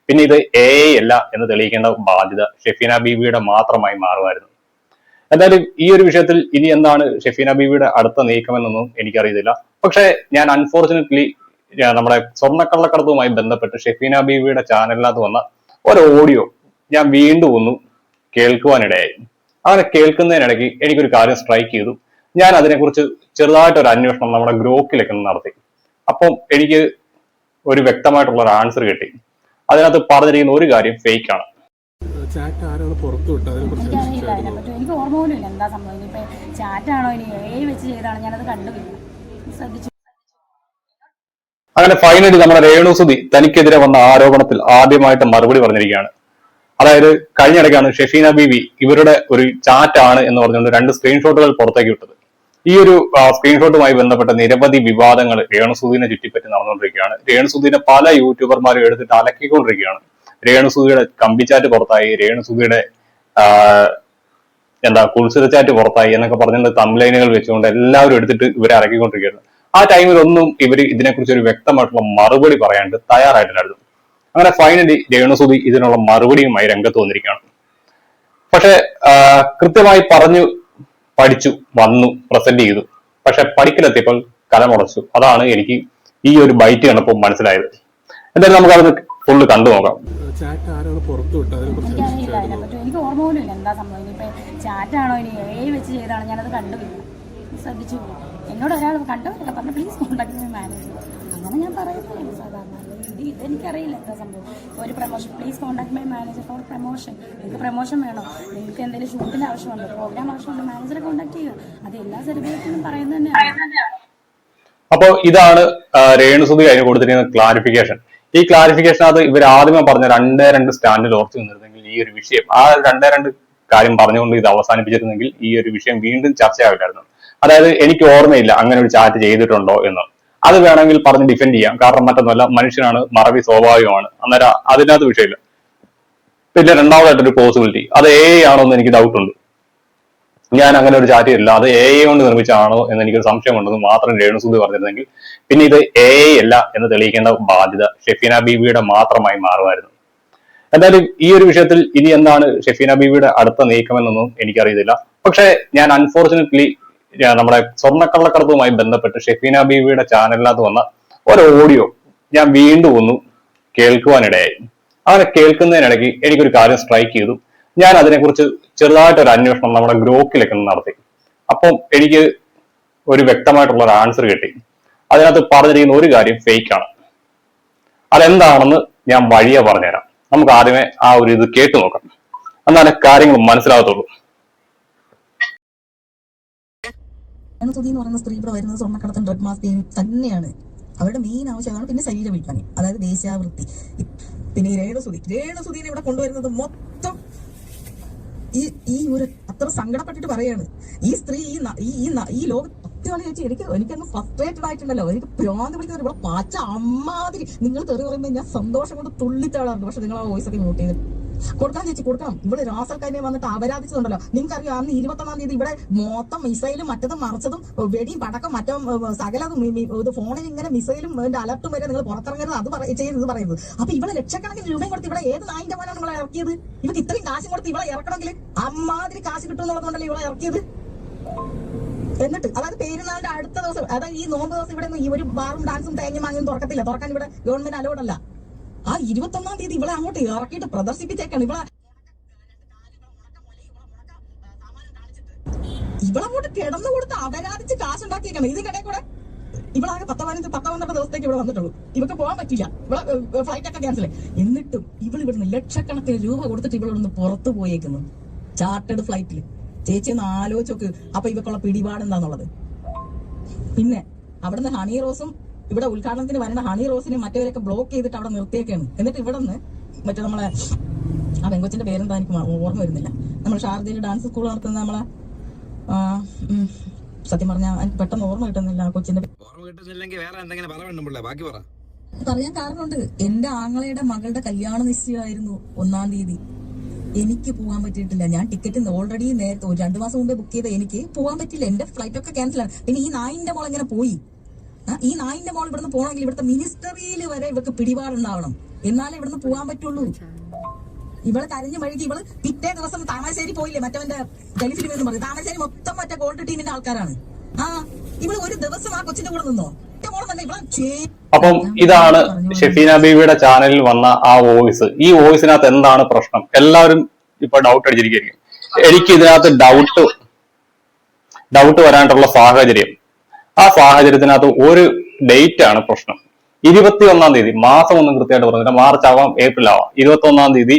പിന്നെ ഇത് AI അല്ല എന്ന് തെളിയിക്കേണ്ട ബാധ്യത ഷെഫീന ബീവിയുടെ മാത്രമായി മാറുമായിരുന്നു. എന്തായാലും ഈ ഒരു വിഷയത്തിൽ ഇനി എന്താണ് ഷെഫീന ബീവിയുടെ അടുത്ത നീക്കമെന്നൊന്നും എനിക്കറിയത്തില്ല. പക്ഷേ ഞാൻ അൺഫോർച്ചുനേറ്റ്ലി നമ്മുടെ സ്വർണ്ണക്കള്ളക്കടത്തുമായി ബന്ധപ്പെട്ട് ഷെഫീന ബീവിയുടെ ചാനലിനകത്ത് വന്ന ഒരു ഓഡിയോ ഞാൻ വീണ്ടും ഒന്ന് കേൾക്കുവാനിടയായി. അങ്ങനെ കേൾക്കുന്നതിനിടയ്ക്ക് എനിക്കൊരു കാര്യം സ്ട്രൈക്ക് ചെയ്തു. ഞാൻ അതിനെക്കുറിച്ച് ചെറുതായിട്ടൊരു അന്വേഷണം നമ്മുടെ ഗ്രോക്കിലൊക്കെ നടത്തി. അപ്പം എനിക്ക് ഒരു വ്യക്തമായിട്ടുള്ള ഒരു ആൻസർ കിട്ടി. അതിനകത്ത് പറഞ്ഞിരിക്കുന്ന ഒരു കാര്യം ഫേക്ക് ആണ്. എനിക്ക് ഓർമ്മ പോലും ഇല്ല എന്താ സംഭവം. ഇനിയിപ്പോ ചാറ്റാണോ ഇനി AI വെച്ച് ചെയ്താണോ ഞാനത് കണ്ടുപിടിക്കും, ശ്രദ്ധിച്ചു. അങ്ങനെ ഫൈനലി നമ്മുടെ രേണുസുതി തനിക്കെതിരെ വന്ന ആരോപണത്തിൽ ആദ്യമായിട്ട് മറുപടി പറഞ്ഞിരിക്കുകയാണ്. അതായത് കഴിഞ്ഞിടയ്ക്കാണ് ഷെഫീന ബീവി ഇവരുടെ ഒരു ചാറ്റാണ് എന്ന് പറഞ്ഞുകൊണ്ട് 2 സ്ക്രീൻഷോട്ടുകൾ പുറത്തേക്ക് വിട്ടത്. ഈ ഒരു സ്ക്രീൻഷോട്ടുമായി ബന്ധപ്പെട്ട നിരവധി വിവാദങ്ങൾ രേണുസുതിനെ ചുറ്റിപ്പറ്റി നടന്നുകൊണ്ടിരിക്കുകയാണ്. രേണുസുതിനെ പല യൂട്യൂബർമാരും എടുത്തിട്ട് അലക്കിക്കൊണ്ടിരിക്കുകയാണ്. രേണുസുതിയുടെ കമ്പിച്ചാറ്റ് പുറത്തായി, രേണുസുതിയുടെ കുൽസിത ചാറ്റ് പുറത്തായി എന്നൊക്കെ പറഞ്ഞുകൊണ്ട് തംബ്ലൈനുകൾ വെച്ചുകൊണ്ട് എല്ലാവരും എടുത്തിട്ട് ഇവരെ ഇറക്കിക്കൊണ്ടിരിക്കുകയാണ്. ആ ടൈമിലൊന്നും ഇവർ ഇതിനെക്കുറിച്ച് ഒരു വ്യക്തമായിട്ടുള്ള മറുപടി പറയാണ്ട് തയ്യാറായിട്ടില്ലായിരുന്നു. അങ്ങനെ ഫൈനലി രേണുസുതി ഇതിനുള്ള മറുപടിയുമായി രംഗത്ത് വന്നിരിക്കുകയാണ്. പക്ഷെ കൃത്യമായി പറഞ്ഞു, പഠിച്ചു, വന്നു, പ്രസന്റ് ചെയ്തു. പക്ഷെ പഠിക്കലെത്തിയപ്പോൾ കലമുടച്ചു. അതാണ് എനിക്ക് ഈ ഒരു ബൈറ്റ് കണ്ടപ്പോൾ മനസ്സിലായത്. എന്തായാലും നമുക്കത് ഫുള്ള് കണ്ടു നോക്കാം. എനിക്ക് ഓർമ്മ പോലും ഇല്ല എന്താ സംഭവം. ഇനിയിപ്പോ ചാറ്റാണോ ഇനി AI വെച്ച് ചെയ്താണോ ഞാനത് കണ്ടുപിടിക്കും, ശ്രദ്ധിച്ചു. എന്നോട് ഒരാൾ കണ്ടവരൊക്കെ പറഞ്ഞു പ്ലീസ് കോൺടാക്ട് മൈ മാനേജർ. അങ്ങനെ ഞാൻ പറയുന്നില്ല സാധാരണ. ഇതെനിക്കറിയില്ല എന്താ സംഭവം. ഒരു promotion please contact my manager four promotion. നിങ്ങൾക്ക് പ്രൊമോഷൻ വേണോ, നിങ്ങൾക്ക് എന്തെങ്കിലും ഷൂട്ടിന്റെ ആവശ്യമുണ്ടോ, പ്രോഗ്രാം ആവശ്യമുണ്ടോ, മാനേജറെ കോൺടാക്ട് ചെയ്യുക. അത് എല്ലാ സെലിബ്രിറ്റിയും പറയുന്നത് തന്നെയാണ്. അപ്പോൾ ഇതാണ് രേണുസുതി അതിന് കൊടുത്തിരിക്കുന്ന ക്ലാരിഫിക്കേഷൻ. ഈ ക്ലാരിഫിക്കേഷനകത്ത് ഇവർ ആദ്യമേ പറഞ്ഞ 2 സ്റ്റാൻഡിൽ ഉറച്ചു നിന്നിരുന്നെങ്കിൽ ഈ ഒരു വിഷയം, ആ 2 കാര്യം പറഞ്ഞുകൊണ്ട് ഇത് അവസാനിപ്പിച്ചിരുന്നെങ്കിൽ ഈ ഒരു വിഷയം വീണ്ടും ചർച്ചയാവില്ലായിരുന്നു. അതായത് എനിക്ക് ഓർമ്മയില്ല അങ്ങനെ ഒരു ചാറ്റ് ചെയ്തിട്ടുണ്ടോ എന്ന്. അത് വേണമെങ്കിൽ പറഞ്ഞ് ഡിഫെൻഡ് ചെയ്യാം. കാരണം മറ്റൊന്നുമല്ല, മനുഷ്യനാണ്, മറവി സ്വാഭാവികമാണ്. അന്നേരം അതിനകത്ത് വിഷയമില്ല. പിന്നെ രണ്ടാമതായിട്ടൊരു പോസിബിലിറ്റി, അത് AI ആണോ എന്ന് എനിക്ക് ഡൗട്ട് ഉണ്ട്. ഞാൻ അങ്ങനെ ഒരു ചാറ്റ് ചെയ്തില്ല, അത് AI കൊണ്ട് നിർമ്മിച്ചാണോ എന്ന് എനിക്കൊരു സംശയമുണ്ടെന്ന് മാത്രം രേണുസുതി പറഞ്ഞിരുന്നെങ്കിൽ പിന്നെ ഇത് AI അല്ല എന്ന് തെളിയിക്കേണ്ട ബാധ്യത ഷെഫീന ബീവിയുടെ മാത്രമായി മാറുമായിരുന്നു. എന്തായാലും ഈ ഒരു വിഷയത്തിൽ ഇനി എന്താണ് ഷെഫീന ബീവിയുടെ അടുത്ത നീക്കമെന്നൊന്നും എനിക്കറിയത്തില്ല. പക്ഷേ ഞാൻ അൺഫോർച്ചുനേറ്റ്ലി നമ്മുടെ സ്വർണ്ണക്കള്ളക്കടത്തുമായി ബന്ധപ്പെട്ട് ഷെഫീന ബീവിയുടെ ചാനലിനകത്ത് വന്ന ഒരു ഓഡിയോ ഞാൻ വീണ്ടും ഒന്ന് കേൾക്കുവാനിടയായി. അങ്ങനെ കേൾക്കുന്നതിനിടയ്ക്ക് എനിക്കൊരു കാര്യം സ്ട്രൈക്ക് ചെയ്തു. ഞാൻ അതിനെക്കുറിച്ച് ചെറുതായിട്ടൊരു അന്വേഷണം നമ്മുടെ ഗ്രോക്കിലൊക്കെ നടത്തി. അപ്പം എനിക്ക് ഒരു വ്യക്തമായിട്ടുള്ള ഒരു ആൻസർ കിട്ടി. അതിനകത്ത് പറഞ്ഞിരിക്കുന്ന ഒരു കാര്യം ഫേക്ക് ആണ്. അതെന്താണെന്ന് ഞാൻ വഴിയെ പറഞ്ഞുതരാം. നമുക്ക് ആദ്യമേ ആ ഒരു ഇത് കേട്ടു നോക്കാം, എന്നാലേ കാര്യങ്ങൾ മനസ്സിലാകത്തുള്ളൂ. സുധി എന്ന് പറയുന്ന സ്ത്രീ ഇവിടെ വരുന്നത് സ്വർണ്ണക്കടത്തും ഡ്രഗ് മാഫിയയും തന്നെയാണ്. അവരുടെ മെയിൻ ആവശ്യമാണ്. പിന്നെ ശരീരം വിൽപ്പന, അതായത് വേശ്യാവൃത്തി. പിന്നെ ഈ രേണുസുധീനെ ഇവിടെ കൊണ്ടുവരുന്നത് മൊത്തം ഈ ഒരു അത്ര സങ്കടപ്പെട്ടിട്ട് പറയാണ് ഈ സ്ത്രീ ഈ ലോകം സത്യമാണ് ചേച്ചി. എനിക്കങ്ങ് ഫ്രസ്ട്രേറ്റഡ് ആയിട്ടുണ്ടല്ലോ. എനിക്ക് ഭ്രാന്ത് പിടിക്കുന്നത് ഇവിടെ പാച്ച അമ്മാതിരി. നിങ്ങൾ തെറി പറയുമ്പോൾ ഞാൻ സന്തോഷം കൊണ്ട് തുള്ളിച്ചാടാറുണ്ട്. പക്ഷെ നിങ്ങൾ ആ വോയിസ് ഒക്കെ നോട്ട് ചെയ്ത് കൊടുക്കണം ചേച്ചി, കൊടുക്കണം. ഇവിടെ റാസൽ കൈമയെ വന്നിട്ട് അപരാധിച്ചതുണ്ടല്ലോ. നിങ്ങൾക്കറിയാം, അന്ന് 21-ാം തീയതി ഇവിടെ മൊത്തം മിസൈലും മറ്റതും മറിച്ചതും വെടിയും പടക്കം മറ്റോ സകലതും ഇത് ഫോണിൽ ഇങ്ങനെ മിസൈലും അലർട്ടും വരെ നിങ്ങൾ പുറത്തിറങ്ങരുത്, അത് ഇത് പറയുന്നത്. അപ്പൊ ഇവിടെ ലക്ഷക്കണക്കിന് രൂപയും കൊടുത്ത് ഇവിടെ ഏത് നായിന്റെ മോനാണ് നിങ്ങളെ ഇറക്കിയത്? ഇവർക്ക് ഇത്രയും കാശ് കൊടുത്ത് ഇവിടെ ഇറക്കണമെങ്കിൽ അമ്മാതിരി കാശ് കിട്ടുമെന്നുള്ളതുകൊണ്ടല്ലേ ഇവിടെ ഇറക്കിയത്. എന്നിട്ട് അതായത് പെരുന്നാളിന്റെ അടുത്ത ദിവസം, അതായത് ഈ നോമ്പ് ദിവസം ഇവിടെ ഈ ഒരു ബാറും ഡാൻസും തേങ്ങയും മാങ്ങയും തുറക്കത്തില്ല, തുറക്കാൻ ഇവിടെ ഗവൺമെന്റ് അലോഡല്ല. ആ 21-ാം തീയതി ഇവിടെ അങ്ങോട്ട് ഇറക്കിയിട്ട് പ്രദർശിപ്പിച്ചേക്കാണ്. ഇവളങ്ങോട്ട് കിടന്നു കൊടുത്ത് അപരാധിച്ച് കാശുണ്ടാക്കിയേക്കാണ്. ഇതിനിടെ കൂടെ ഇവളാകെ 10-12 ദിവസത്തേക്ക് ഇവിടെ വന്നിട്ടുള്ളൂ. ഇവർക്ക് പോകാൻ പറ്റില്ല, ഇവിടെ ഫ്ലൈറ്റ് ഒക്കെ ക്യാൻസൽ. എന്നിട്ടും ഇവിടുന്ന് ലക്ഷക്കണക്കിന് രൂപ കൊടുത്തിട്ട് ഇവളൊന്ന് പുറത്തു പോയേക്കുന്നു ചാർട്ടേഡ് ഫ്ലൈറ്റിൽ. ചേച്ചി ഒന്ന് ആലോചിച്ചോക്ക് അപ്പൊ ഇവക്കുള്ള പിടിപാടെന്താന്നുള്ളത്. പിന്നെ അവിടുന്ന് ഹണി റോസും ഇവിടെ ഉദ്ഘാടനത്തിന് വരുന്ന ഹണി റോസിനെ മറ്റവരൊക്കെ ബ്ലോക്ക് ചെയ്തിട്ട് അവിടെ നിർത്തിയേക്കാണ്. എന്നിട്ട് ഇവിടെ നിന്ന് മറ്റേ നമ്മളെ ആ പെങ്കൊച്ചിന്റെ പേരെന്താ എനിക്ക് ഓർമ്മ വരുന്നില്ല, നമ്മൾ ഷാർജയിൽ ഡാൻസ് സ്കൂൾ നടത്തുന്ന നമ്മളെ സത്യം പറഞ്ഞാൽ എനിക്ക് പെട്ടെന്ന് ഓർമ്മ കിട്ടുന്നില്ല ആ കൊച്ചിന്റെ. പറയാൻ കാരണമുണ്ട്. എന്റെ ആങ്ങളയുടെ മകളുടെ കല്യാണ നിശ്ചയമായിരുന്നു 1-ാം തീയതി. എനിക്ക് പോകാൻ പറ്റിയിട്ടില്ല. ഞാൻ ടിക്കറ്റ് ഓൾറെഡി നേരത്തെ 2 മാസം മുമ്പേ ബുക്ക് ചെയ്ത എനിക്ക് പോകാൻ പറ്റില്ല. എന്റെ ഫ്ലൈറ്റ് ഒക്കെ ക്യാൻസലാണ്. പിന്നെ ഈ നായിന്റെ മോൾ എങ്ങനെ പോയി? ഈ നായിന്റെ മോൾ ഇവിടുന്ന് പോകണമെങ്കിൽ ഇവിടുത്തെ മിനിസ്റ്ററിയിൽ വരെ ഇവർക്ക് പിടിപാടുണ്ടാവണം. എന്നാലേ ഇവിടുന്ന് പോകാൻ പറ്റുള്ളൂ. ഇവള് കരഞ്ഞു മഴുകി. ഇവള് പിറ്റേ ദിവസം താമരശ്ശേരി പോയില്ലേ, മറ്റവന്റെ ടെലിഫിലിം എന്ന് പറയും. താമരശ്ശേരി മൊത്തം മറ്റേ ഗോൾഡ് ടീമിന്റെ ആൾക്കാരാണ്. ഇവള് ഒരു ദിവസം ആ കൊച്ചിന്റെ കൂടെ നിന്നോ? അപ്പം ഇതാണ് ഷെഫീന ബീവിയുടെ ചാനലിൽ വന്ന ആ വോയിസ്. ഈ വോയിസിനകത്ത് എന്താണ് പ്രശ്നം? എല്ലാവരും ഇപ്പൊ ഡൗട്ട് അടിച്ചിരിക്കും. എനിക്ക് ഇതിനകത്ത് ഡൗട്ട് വരാനുള്ള സാഹചര്യം, ആ സാഹചര്യത്തിനകത്ത് ഒരു ഡേറ്റ് ആണ് പ്രശ്നം. 21-ാം തീയതി, മാസം ഒന്നും കൃത്യമായിട്ട് പറഞ്ഞില്ല, മാർച്ച് ആവാം ഏപ്രിൽ ആവാം, 21-ാം തീയതി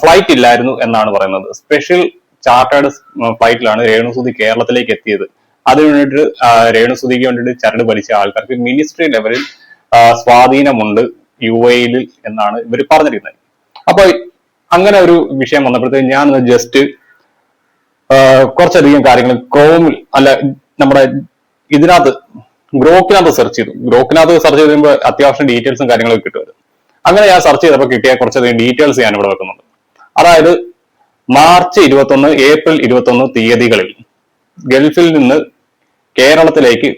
ഫ്ലൈറ്റ് ഇല്ലായിരുന്നു എന്നാണ് പറയുന്നത്. സ്പെഷ്യൽ ചാർട്ടേഡ് ഫ്ലൈറ്റിലാണ് രേണുസുതി കേരളത്തിലേക്ക് എത്തിയത്. അതിനു വേണ്ടിയിട്ട് രേണുസുതിക്ക് വേണ്ടിയിട്ട് ചരട് വലിച്ച ആൾക്കാർക്ക് മിനിസ്ട്രി ലെവലിൽ സ്വാധീനമുണ്ട് UAE എന്നാണ് ഇവർ പറഞ്ഞിരിക്കുന്നത്. അപ്പൊ അങ്ങനെ ഒരു വിഷയം വന്നപ്പോഴത്തേക്ക് ഞാൻ ജസ്റ്റ് കുറച്ചധികം കാര്യങ്ങൾ ക്രോമിൽ അല്ല നമ്മുടെ ഇതിനകത്ത് ഗ്രോക്കിനകത്ത് സെർച്ച് ചെയ്തു. ഗ്രോക്കിനകത്ത് സെർച്ച് ചെയ്യുമ്പോൾ അത്യാവശ്യം ഡീറ്റെയിൽസും കാര്യങ്ങളൊക്കെ കിട്ടുമായിരുന്നു. അങ്ങനെ ഞാൻ സെർച്ച് ചെയ്തപ്പോൾ കിട്ടിയ കുറച്ചധികം ഡീറ്റെയിൽസ് ഞാൻ ഇവിടെ വെക്കുന്നുണ്ട്. അതായത് മാർച്ച് 21, ഏപ്രിൽ 21 തീയതികളിൽ ഗൾഫിൽ നിന്ന് കേരളത്തിലേക്ക്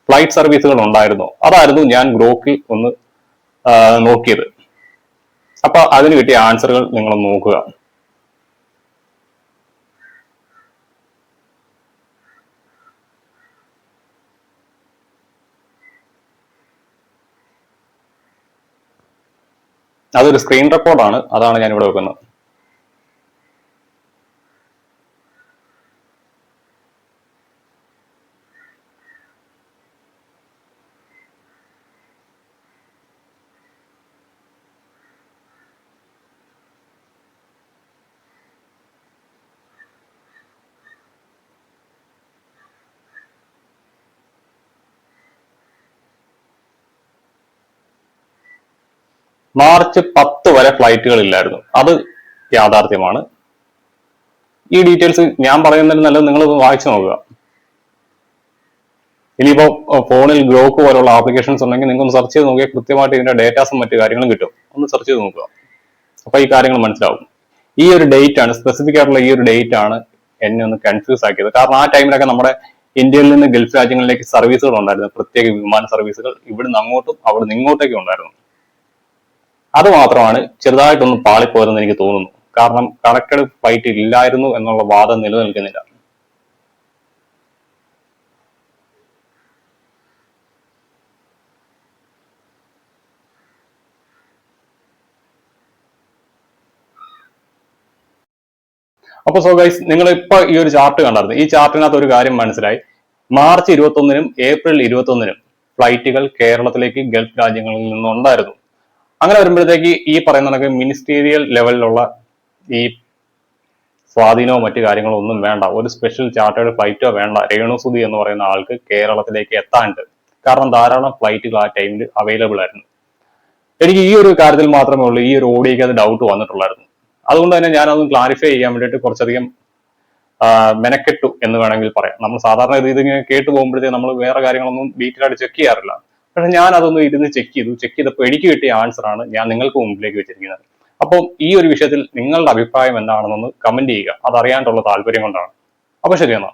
ഫ്ലൈറ്റ് സർവീസുകൾ ഉണ്ടായിരുന്നു. അതായിരുന്നു ഞാൻ ഗ്രോക്കിൽ ഒന്ന് നോക്കിയത്. അപ്പൊ അതിന് കിട്ടിയ ആൻസറുകൾ നിങ്ങൾ നോക്കുക. അതൊരു സ്ക്രീൻ റെക്കോർഡാണ്, അതാണ് ഞാൻ ഇവിടെ വെക്കുന്നത്. മാർച്ച് 10 വരെ ഫ്ലൈറ്റുകൾ ഇല്ലായിരുന്നു, അത് യാഥാർത്ഥ്യമാണ്. ഈ ഡീറ്റെയിൽസ് ഞാൻ പറയുന്നതിന് നല്ലത് നിങ്ങൾ വായിച്ചു നോക്കുക. ഇനിയിപ്പോ ഫോണിൽ ഗ്രോക്ക് പോലുള്ള ആപ്ലിക്കേഷൻസ് ഉണ്ടെങ്കിൽ നിങ്ങൾക്ക് സെർച്ച് ചെയ്ത് നോക്കിയാൽ കൃത്യമായിട്ട് ഇതിന്റെ ഡേറ്റാസും മറ്റു കാര്യങ്ങളും കിട്ടും. ഒന്ന് സെർച്ച് ചെയ്ത് നോക്കുക, അപ്പൊ ഈ കാര്യങ്ങൾ മനസ്സിലാവും. ഈ ഒരു ഡേറ്റ് ആണ്, സ്പെസിഫിക് ആയിട്ടുള്ള ഈ ഒരു ഡേറ്റ് ആണ് എന്നെ ഒന്ന് കൺഫ്യൂസ് ആക്കിയത്. കാരണം ആ ടൈമിലൊക്കെ നമ്മുടെ ഇന്ത്യയിൽ നിന്ന് ഗൾഫ് രാജ്യങ്ങളിലേക്ക് സർവീസുകൾ ഉണ്ടായിരുന്നു, പ്രത്യേക വിമാന സർവീസുകൾ ഇവിടുന്ന് അങ്ങോട്ടും അവിടുന്ന് ഇങ്ങോട്ടേക്കും ഉണ്ടായിരുന്നു. അത് മാത്രമാണ് ചെറുതായിട്ടൊന്ന് പാളിപ്പോയതെന്ന് എനിക്ക് തോന്നുന്നു. കാരണം കണക്റ്റഡ് ഫ്ലൈറ്റ് ഇല്ലായിരുന്നു എന്നുള്ള വാദം നിലനിൽക്കുന്നില്ല. അപ്പൊ സോ ഗൈസ്, നിങ്ങൾ ഇപ്പൊ ഈ ഒരു ചാർട്ട് കണ്ടായിരുന്നു. ഈ ചാർട്ടിനകത്ത് ഒരു കാര്യം മനസ്സിലായി. മാർച്ച് 21-നും ഏപ്രിൽ 21-നും ഫ്ലൈറ്റുകൾ കേരളത്തിലേക്ക് ഗൾഫ് രാജ്യങ്ങളിൽ നിന്നുണ്ടായിരുന്നു. അങ്ങനെ വരുമ്പോഴത്തേക്ക് ഈ പറയുന്ന കണക്ക് മിനിസ്റ്റീരിയൽ ലെവലിലുള്ള ഈ സ്വാധീനമോ മറ്റു കാര്യങ്ങളോ ഒന്നും വേണ്ട, ഒരു സ്പെഷ്യൽ ചാർട്ടേഡ് ഫ്ലൈറ്റോ വേണ്ട രേണുസുതി എന്ന് പറയുന്ന ആൾക്ക് കേരളത്തിലേക്ക് എത്താണ്ട്. കാരണം ധാരാളം ഫ്ലൈറ്റുകൾ ആ ടൈമിൽ അവൈലബിൾ ആയിരുന്നു. എനിക്ക് ഈ ഒരു കാര്യത്തിൽ മാത്രമേ ഉള്ളൂ ഈ ഒരു ഓഡിയോയ്ക്ക് അത് ഡൗട്ട് വന്നിട്ടുള്ളായിരുന്നു. അതുകൊണ്ട് തന്നെ ഞാനതൊന്ന് ക്ലാരിഫൈ ചെയ്യാൻ വേണ്ടിയിട്ട് കുറച്ചധികം മെനക്കെട്ടു എന്ന് വേണമെങ്കിൽ പറയാം. നമ്മൾ സാധാരണ ഇതിങ്ങനെ കേട്ട് പോകുമ്പോഴത്തേക്ക് നമ്മൾ വേറെ കാര്യങ്ങളൊന്നും ഡീറ്റെയിൽ ആയിട്ട് ചെക്ക് ചെയ്യാറില്ല. പക്ഷെ ഞാൻ അതൊന്ന് ഇരുന്ന് ചെക്ക് ചെയ്തപ്പോൾ എനിക്ക് കിട്ടിയ ആൻസർ ആണ് ഞാൻ നിങ്ങൾക്ക് മുമ്പിലേക്ക് വെച്ചിരിക്കുന്നത്. അപ്പം ഈ ഒരു വിഷയത്തിൽ നിങ്ങളുടെ അഭിപ്രായം എന്താണെന്നൊന്ന് കമന്റ് ചെയ്യുക. അതറിയാനുള്ള താല്പര്യം കൊണ്ടാണ്. അപ്പൊ ശരി എന്നാ.